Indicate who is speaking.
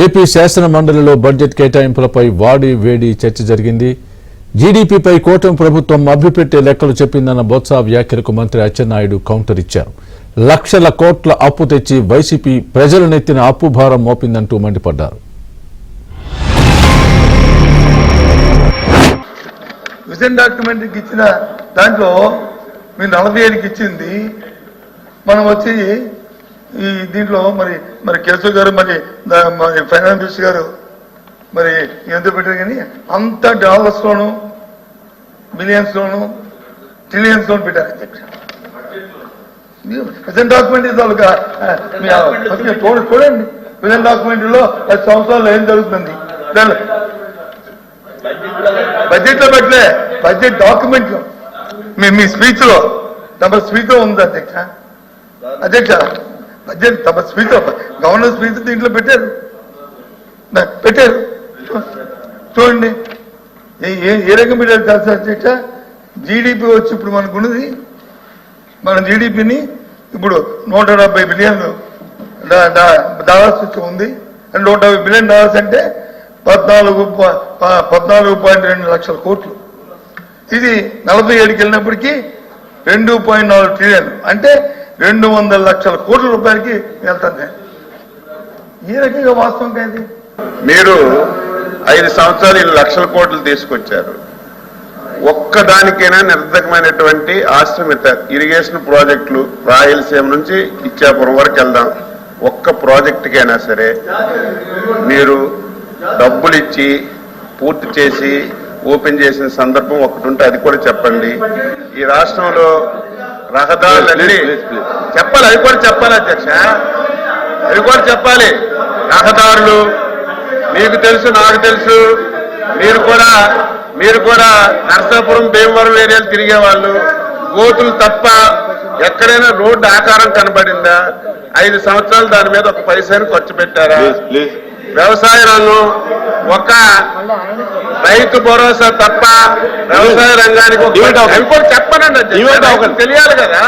Speaker 1: AP శాసన మండలిలో budget కేటాయింపులపై వాడి వేడి చర్చ జరిగింది. జీడీపీపై కూటమి ప్రభుత్వం మభ్యపెట్టే లెక్కలు చెప్పిందన్న బొత్స వ్యాఖ్యలకు మంత్రి అచ్చెన్నాయుడు కౌంటర్ ఇచ్చారు. లక్షల కోట్ల అప్పు తెచ్చి వైసీపీ ప్రజలనెత్తిన అప్పు భారం మోపిందంటూ మండిపడ్డారు.
Speaker 2: విజన్ డాక్యుమెంట్కి ఇచ్చిన దాంట్లో మీరు 47కి ఇచ్చింది, మనం వచ్చి ఈ దీంట్లో మరి కేశవ్ గారు మరి ఫైనాన్స్ మినిస్టర్ గారు మరి ఎంత పెట్టారు, కానీ అంత డాలర్స్ లోను బిలియన్స్ లోను ట్రిలియన్స్ లోను పెట్టారు. విజన్ డాక్యుమెంట్ చూడండి, విజన్ డాక్యుమెంట్ లో 10 సంవత్సరాల్లో ఏం జరుగుతుంది బడ్జెట్ లో పెట్టలే, బడ్జెట్ డాక్యుమెంట్ లో మీ స్పీచ్ లో తమ స్పీచ్ లో ఉంది అధ్యక్ష బడ్జెట్ తమ స్పీచ్ లో గవర్నర్ స్పీచ్ దీంట్లో పెట్టారు చూడండి. ఏ రకం పెట్టారు తెలుసా అధ్యక్ష? జీడిపి వచ్చి ఇప్పుడు మనకున్నది, మన జీడిపిని ఇప్పుడు 170 బిలియన్లు డాలర్స్ వచ్చి ఉంది. 150 బిలియన్ డాలర్స్ అంటే 14.2 లక్షల కోట్లు. ఇది 47కి వెళ్ళినప్పటికీ 2.4 ట్రిలియన్ అంటే 200 లక్షల కోట్ల రూపాయలకి వెళ్తుంది. ఏ రకంగా వాస్తవం కాదు?
Speaker 3: మీరు 5 సంవత్సరాలు 2 లక్షల కోట్లు తీసుకొచ్చారు. ఒక్కదానికైనా నిర్ధకమైనటువంటి ఆశ్రమిత ఇరిగేషన్ ప్రాజెక్టులు రాయలసీమ నుంచి ఇచ్చాపురం వరకు వెళ్దాం, ఒక్క ప్రాజెక్టుకైనా సరే మీరు డబ్బులు ఇచ్చి పూర్తి చేసి ఓపెన్ చేసిన సందర్భం ఒకటి ఉంటే అది కూడా చెప్పండి. ఈ రాష్ట్రంలో రహదారులన్నీ చెప్పాలి, అవి కూడా చెప్పాలి అధ్యక్ష, అవి కూడా చెప్పాలి. రహదారులు మీకు తెలుసు, నాకు తెలుసు, మీరు కూడా నరసాపురం భీమవరం ఏరియాలు తిరిగేవాళ్ళు. గోతులు తప్ప ఎక్కడైనా రోడ్డు ఆకారం కనబడిందా? 5 సంవత్సరాలు దాని మీద ఒక పైసను ఖర్చు పెట్టారా? వ్యవసాయ రంగం ఒక రైతు భరోసా తప్ప వ్యవసాయ రంగానికి అవి కూడా చెప్పనండి, తెలియాలి కదా.